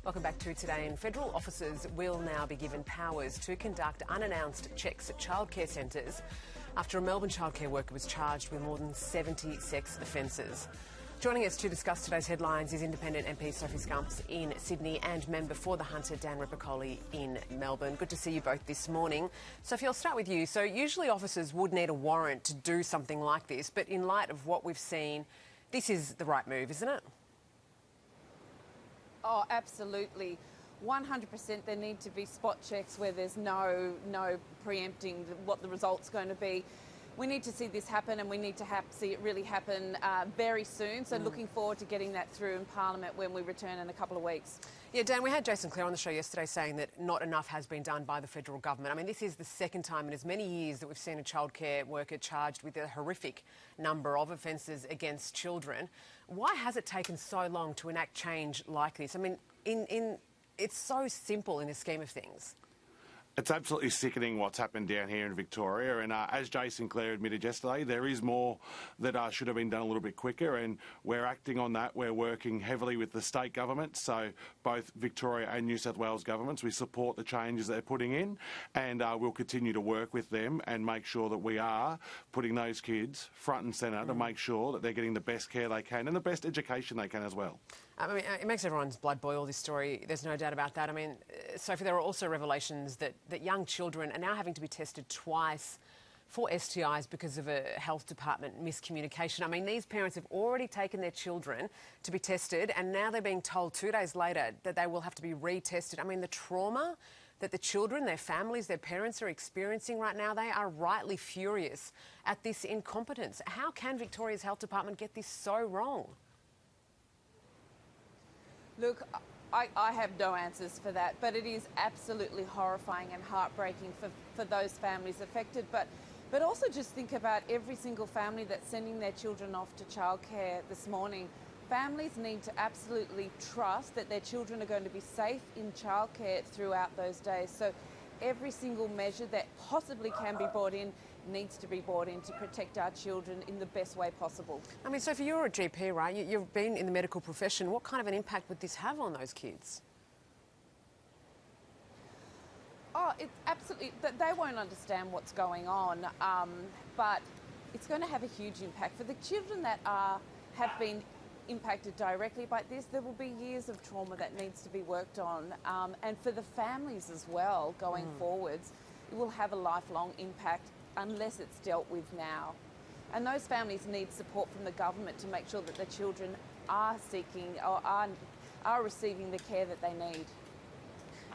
Welcome back to Today. And federal officers will now be given powers to conduct unannounced checks at childcare centres after a Melbourne childcare worker was charged with more than 70 sex offences. Joining us to discuss today's headlines is Independent MP Sophie Scumps in Sydney and member for the Hunter Dan Ripicoli in Melbourne. Good to see you both this morning. Sophie, I'll start with you. So usually officers would need a warrant to do something like this, but in light of what we've seen, this is the right move, isn't it? Oh, absolutely. 100% there need to be spot checks where there's no preempting what the result's going to be. We need to see this happen, and we need to see it really happen very soon. So looking forward to getting that through in Parliament when we return in a couple of weeks. Yeah, Dan, we had Jason Clare on the show yesterday saying that not enough has been done by the federal government. I mean, this is the second time in as many years that we've seen a childcare worker charged with a horrific number of offences against children. Why has it taken so long to enact change like this? I mean, it's so simple in the scheme of things. It's absolutely sickening what's happened down here in Victoria, and as Jason Clare admitted yesterday, there is more that should have been done a little bit quicker, and we're acting on that. We're working heavily with the state government, so both Victoria and New South Wales governments. We support the changes they're putting in, and we'll continue to work with them and make sure that we are putting those kids front and centre to make sure that they're getting the best care they can and the best education they can as well. I mean, it makes everyone's blood boil, this story. There's no doubt about that. I mean, Sophie, there are also revelations that young children are now having to be tested twice for STIs because of a health department miscommunication. I mean, these parents have already taken their children to be tested, and now they're being told 2 days later that they will have to be retested. I mean, the trauma that the children, their families, their parents are experiencing right now, they are rightly furious at this incompetence. How can Victoria's health department get this so wrong? Look, I have no answers for that, but it is absolutely horrifying and heartbreaking for those families affected. But also just think about every single family that's sending their children off to childcare this morning. Families need to absolutely trust that their children are going to be safe in childcare throughout those days. So every single measure that possibly can be brought in needs to be brought in to protect our children in the best way possible. I mean, Sophie, you're a GP, right? You've been in the medical profession. What kind of an impact would this have on those kids? Oh, it's absolutely... They won't understand what's going on, but it's going to have a huge impact. For the children that have been impacted directly by this, there will be years of trauma that needs to be worked on. And for the families as well, going forwards, it will have a lifelong impact unless it's dealt with now. And those families need support from the government to make sure that the children are seeking or are receiving the care that they need.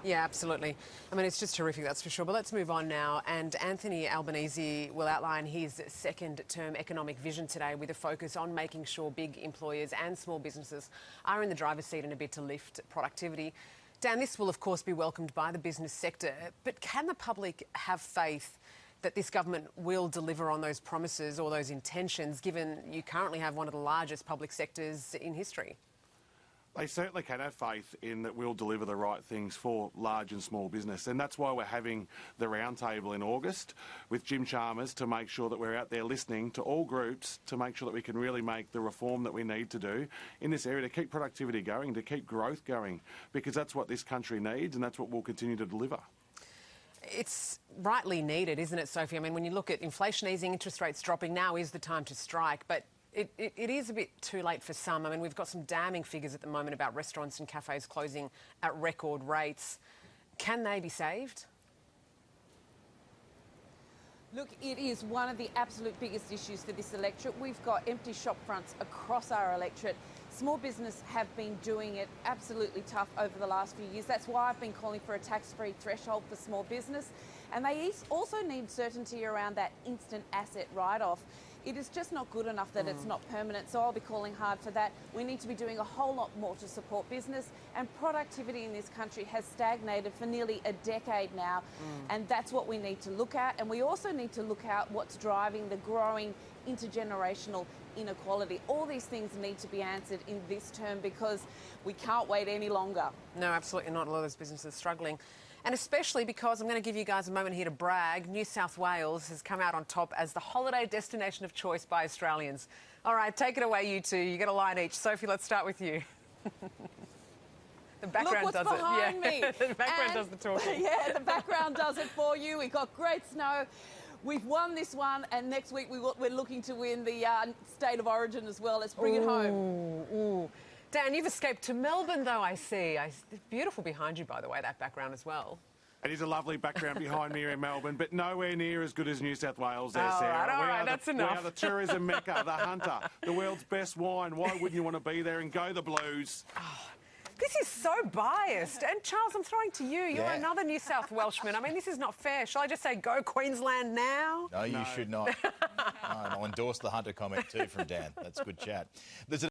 Yeah, absolutely. I mean, it's just horrific, that's for sure. But let's move on now. And Anthony Albanese will outline his second-term economic vision today with a focus on making sure big employers and small businesses are in the driver's seat in a bid to lift productivity. Dan, this will, of course, be welcomed by the business sector. But can the public have faith that this government will deliver on those promises or those intentions, given you currently have one of the largest public sectors in history? They certainly can have faith in that we'll deliver the right things for large and small business, and that's why we're having the roundtable in August with Jim Chalmers to make sure that we're out there listening to all groups to make sure that we can really make the reform that we need to do in this area to keep productivity going, to keep growth going, because that's what this country needs and that's what we'll continue to deliver. It's rightly needed, isn't it, Sophie? I mean, when you look at inflation easing, interest rates dropping, now is the time to strike, but it is a bit too late for some. I mean, we've got some damning figures at the moment about restaurants and cafes closing at record rates. Can they be saved? Look, it is one of the absolute biggest issues for this electorate. We've got empty shop fronts across our electorate. Small business have been doing it absolutely tough over the last few years. That's why I've been calling for a tax-free threshold for small business. And they also need certainty around that instant asset write-off. It is just not good enough that it's not permanent, so I'll be calling hard for that. We need to be doing a whole lot more to support business, and productivity in this country has stagnated for nearly a decade now, and that's what we need to look at. And we also need to look at what's driving the growing intergenerational inequality. All these things need to be answered in this term because we can't wait any longer. No, absolutely not. A lot of those businesses are struggling. And especially because I'm going to give you guys a moment here to brag. New South Wales has come out on top as the holiday destination of choice by Australians. All right, take it away, you two. You get a line each. Sophie, let's start with you. The background Look what's does behind it. me. Yeah. The background And- does the talking. Yeah, the background does it for you. We've got great snow. We've won this one, and next week we're looking to win the State of Origin as well. Let's bring it home. Ooh. Dan, you've escaped to Melbourne, though, I see. It's beautiful behind you, by the way, that background as well. It is a lovely background behind me here in Melbourne, but nowhere near as good as New South Wales there, Sarah. All right, that's enough. We are the tourism mecca, the hunter, the world's best wine. Why wouldn't you want to be there? And go the Blues. This is so biased. And Charles, I'm throwing to you. You're Yeah. another New South Welshman. I mean, this is not fair. Shall I just say go Queensland now? No, you should not. No, and I'll endorse the Hunter comment too from Dan. That's good chat. There's